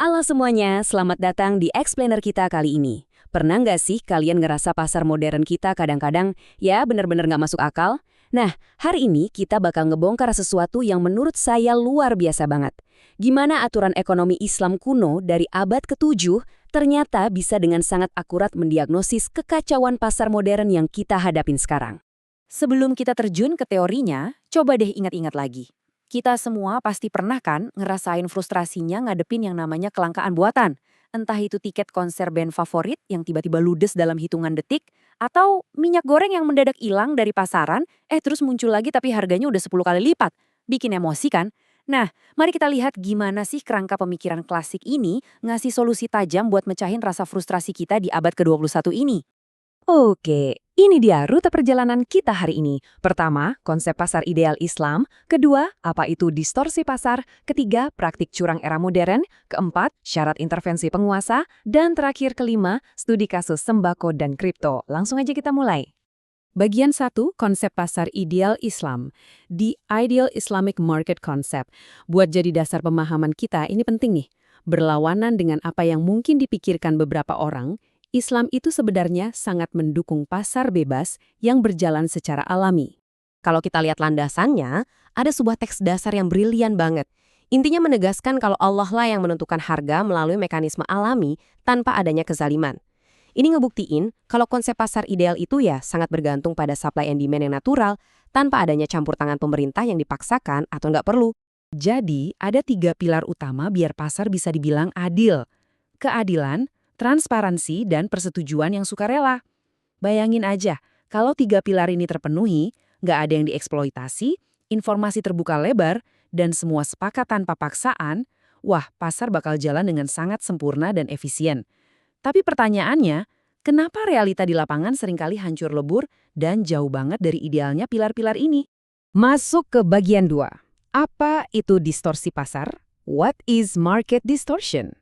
Halo semuanya, selamat datang di Explainer kita kali ini. Pernah nggak sih kalian ngerasa pasar modern kita kadang-kadang ya bener-bener nggak masuk akal? Nah, hari ini kita bakal ngebongkar sesuatu yang menurut saya luar biasa banget. Gimana aturan ekonomi Islam kuno dari abad ke-7 ternyata bisa dengan sangat akurat mendiagnosis kekacauan pasar modern yang kita hadapin sekarang. Sebelum kita terjun ke teorinya, coba deh ingat-ingat lagi. Kita semua pasti pernah kan ngerasain frustrasinya ngadepin yang namanya kelangkaan buatan. Entah itu tiket konser band favorit yang tiba-tiba ludes dalam hitungan detik, atau minyak goreng yang mendadak hilang dari pasaran, terus muncul lagi tapi harganya udah 10 kali lipat. Bikin emosi kan? Nah, mari kita lihat gimana sih kerangka pemikiran klasik ini ngasih solusi tajam buat mecahin rasa frustrasi kita di abad ke-21 ini. Oke, ini dia rute perjalanan kita hari ini. Pertama, konsep pasar ideal Islam. Kedua, apa itu distorsi pasar. Ketiga, praktik curang era modern. Keempat, syarat intervensi penguasa. Dan terakhir kelima, studi kasus sembako dan kripto. Langsung aja kita mulai. Bagian 1, konsep pasar ideal Islam. The Ideal Islamic Market Concept. Buat jadi dasar pemahaman kita, ini penting nih. Berlawanan dengan apa yang mungkin dipikirkan beberapa orang, Islam itu sebenarnya sangat mendukung pasar bebas yang berjalan secara alami. Kalau kita lihat landasannya, ada sebuah teks dasar yang brilian banget. Intinya menegaskan kalau Allah lah yang menentukan harga melalui mekanisme alami tanpa adanya kezaliman. Ini ngebuktiin kalau konsep pasar ideal itu ya sangat bergantung pada supply and demand yang natural tanpa adanya campur tangan pemerintah yang dipaksakan atau nggak perlu. Jadi, ada 3 pilar utama biar pasar bisa dibilang adil. Keadilan, transparansi, dan persetujuan yang sukarela. Bayangin aja, kalau 3 pilar ini terpenuhi, nggak ada yang dieksploitasi, informasi terbuka lebar, dan semua sepakat tanpa paksaan, wah, pasar bakal jalan dengan sangat sempurna dan efisien. Tapi pertanyaannya, kenapa realita di lapangan seringkali hancur lebur dan jauh banget dari idealnya pilar-pilar ini? Masuk ke bagian 2. Apa itu distorsi pasar? What is market distortion?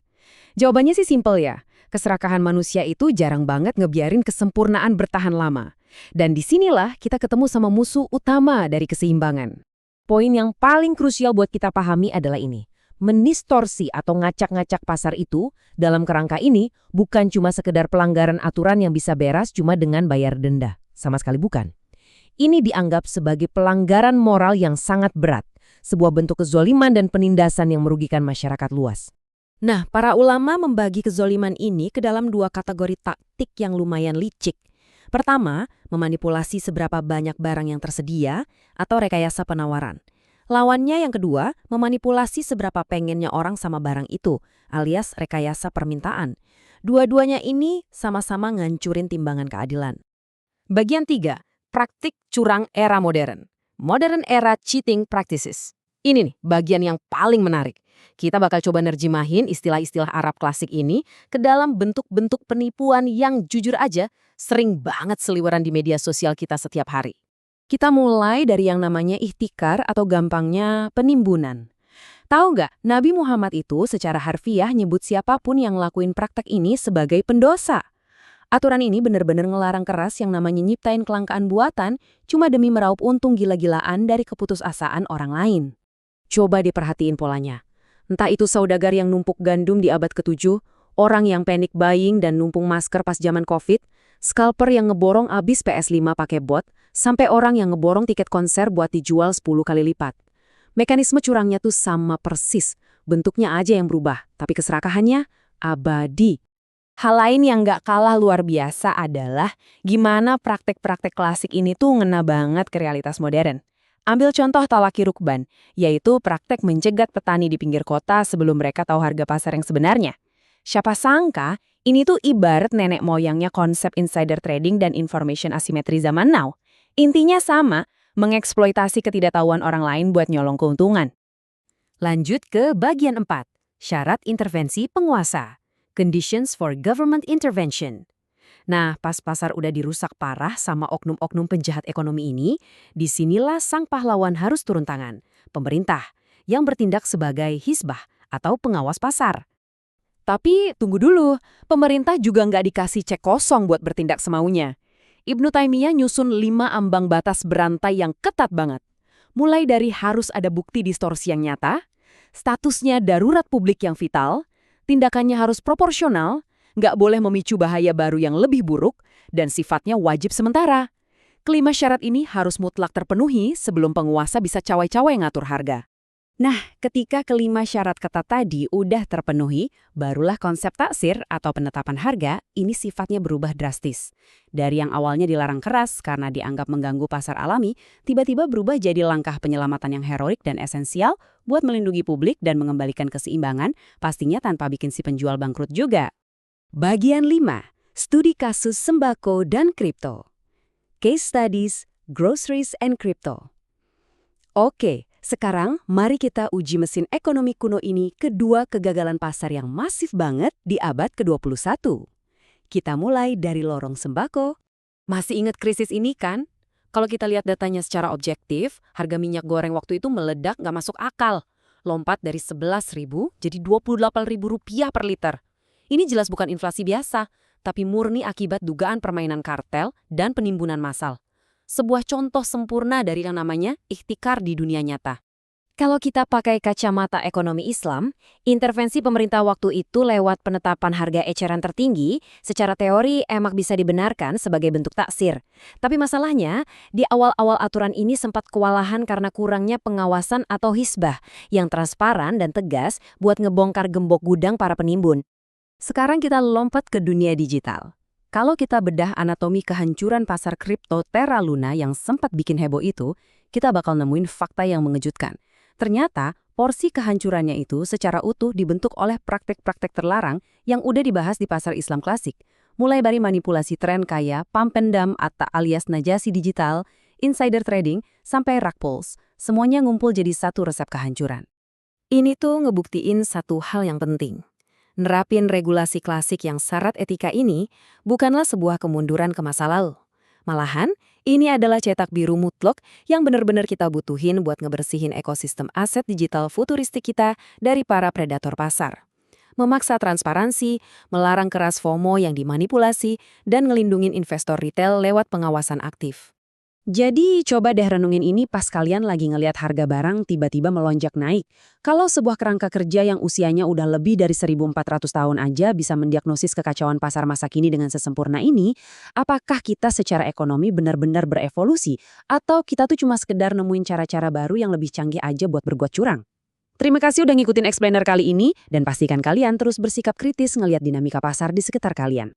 Jawabannya sih simpel ya. Keserakahan manusia itu jarang banget ngebiarin kesempurnaan bertahan lama. Dan disinilah kita ketemu sama musuh utama dari keseimbangan. Poin yang paling krusial buat kita pahami adalah ini. Mendistorsi atau ngacak-ngacak pasar itu dalam kerangka ini bukan cuma sekedar pelanggaran aturan yang bisa beres cuma dengan bayar denda. Sama sekali bukan. Ini dianggap sebagai pelanggaran moral yang sangat berat. Sebuah bentuk kezoliman dan penindasan yang merugikan masyarakat luas. Nah, para ulama membagi kezoliman ini ke dalam 2 kategori taktik yang lumayan licik. Pertama, memanipulasi seberapa banyak barang yang tersedia atau rekayasa penawaran. Lawannya yang kedua, memanipulasi seberapa pengennya orang sama barang itu, alias rekayasa permintaan. Dua-duanya ini sama-sama ngancurin timbangan keadilan. Bagian 3, praktik curang era modern. Modern era cheating practices. Ini nih bagian yang paling menarik. Kita bakal coba nerjemahin istilah-istilah Arab klasik ini ke dalam bentuk-bentuk penipuan yang jujur aja sering banget seliweran di media sosial kita setiap hari. Kita mulai dari yang namanya ihtikar atau gampangnya penimbunan. Tahu nggak, Nabi Muhammad itu secara harfiah nyebut siapapun yang ngelakuin praktek ini sebagai pendosa. Aturan ini benar-benar ngelarang keras yang namanya nyiptain kelangkaan buatan cuma demi meraup untung gila-gilaan dari keputusasaan orang lain. Coba diperhatiin polanya. Entah itu saudagar yang numpuk gandum di abad ke-7, orang yang panic buying dan numpung masker pas zaman COVID, scalper yang ngeborong abis PS5 pakai bot, sampai orang yang ngeborong tiket konser buat dijual 10 kali lipat. Mekanisme curangnya tuh sama persis, bentuknya aja yang berubah, tapi keserakahannya abadi. Hal lain yang nggak kalah luar biasa adalah gimana praktek-praktek klasik ini tuh ngena banget ke realitas modern. Ambil contoh talaki rukban, yaitu praktek mencegat petani di pinggir kota sebelum mereka tahu harga pasar yang sebenarnya. Siapa sangka, ini tuh ibarat nenek moyangnya konsep insider trading dan information asymmetry zaman now. Intinya sama, mengeksploitasi ketidaktahuan orang lain buat nyolong keuntungan. Lanjut ke bagian 4, syarat intervensi penguasa. Conditions for government intervention. Nah, pas pasar udah dirusak parah sama oknum-oknum penjahat ekonomi ini, disinilah sang pahlawan harus turun tangan. Pemerintah, yang bertindak sebagai hisbah atau pengawas pasar. Tapi tunggu dulu, pemerintah juga nggak dikasih cek kosong buat bertindak semaunya. Ibnu Taimiyah nyusun 5 ambang batas berantai yang ketat banget. Mulai dari harus ada bukti distorsi yang nyata, statusnya darurat publik yang vital, Tindakannya harus proporsional, nggak boleh memicu bahaya baru yang lebih buruk, dan sifatnya wajib sementara. Kelima syarat ini harus mutlak terpenuhi sebelum penguasa bisa cawe-cawe ngatur harga. Nah, ketika kelima syarat ketat tadi udah terpenuhi, barulah konsep taksir atau penetapan harga ini sifatnya berubah drastis. Dari yang awalnya dilarang keras karena dianggap mengganggu pasar alami, tiba-tiba berubah jadi langkah penyelamatan yang heroik dan esensial buat melindungi publik dan mengembalikan keseimbangan, pastinya tanpa bikin si penjual bangkrut juga. Bagian 5. Studi kasus sembako dan kripto. Case Studies, Groceries and Crypto. Oke. Sekarang, mari kita uji mesin ekonomi kuno ini ke dua kegagalan pasar yang masif banget di abad ke-21. Kita mulai dari lorong sembako. Masih ingat krisis ini kan? Kalau kita lihat datanya secara objektif, harga minyak goreng waktu itu meledak nggak masuk akal. Lompat dari 11.000 jadi 28.000 rupiah per liter. Ini jelas bukan inflasi biasa, tapi murni akibat dugaan permainan kartel dan penimbunan massal. Sebuah contoh sempurna dari yang namanya ihtikar di dunia nyata. Kalau kita pakai kacamata ekonomi Islam, intervensi pemerintah waktu itu lewat penetapan harga eceran tertinggi secara teori emang bisa dibenarkan sebagai bentuk taksir. Tapi masalahnya, di awal-awal aturan ini sempat kewalahan karena kurangnya pengawasan atau hisbah yang transparan dan tegas buat ngebongkar gembok gudang para penimbun. Sekarang kita lompat ke dunia digital. Kalau kita bedah anatomi kehancuran pasar kripto Terra Luna yang sempat bikin heboh itu, kita bakal nemuin fakta yang mengejutkan. Ternyata, porsi kehancurannya itu secara utuh dibentuk oleh praktek-praktek terlarang yang udah dibahas di pasar Islam klasik. Mulai dari manipulasi tren kaya, pump and dump atau alias najasi digital, insider trading, sampai rug pulls. Semuanya ngumpul jadi satu resep kehancuran. Ini tuh ngebuktiin satu hal yang penting. Nerapin regulasi klasik yang syarat etika ini bukanlah sebuah kemunduran ke masa lalu. Malahan, ini adalah cetak biru mutlak yang benar-benar kita butuhin buat ngebersihin ekosistem aset digital futuristik kita dari para predator pasar. Memaksa transparansi, melarang keras FOMO yang dimanipulasi, dan ngelindungin investor retail lewat pengawasan aktif. Jadi, coba deh renungin ini pas kalian lagi ngelihat harga barang tiba-tiba melonjak naik. Kalau sebuah kerangka kerja yang usianya udah lebih dari 1.400 tahun aja bisa mendiagnosis kekacauan pasar masa kini dengan sesempurna ini, apakah kita secara ekonomi benar-benar berevolusi? Atau kita tuh cuma sekedar nemuin cara-cara baru yang lebih canggih aja buat berbuat curang? Terima kasih udah ngikutin Explainer kali ini, dan pastikan kalian terus bersikap kritis ngelihat dinamika pasar di sekitar kalian.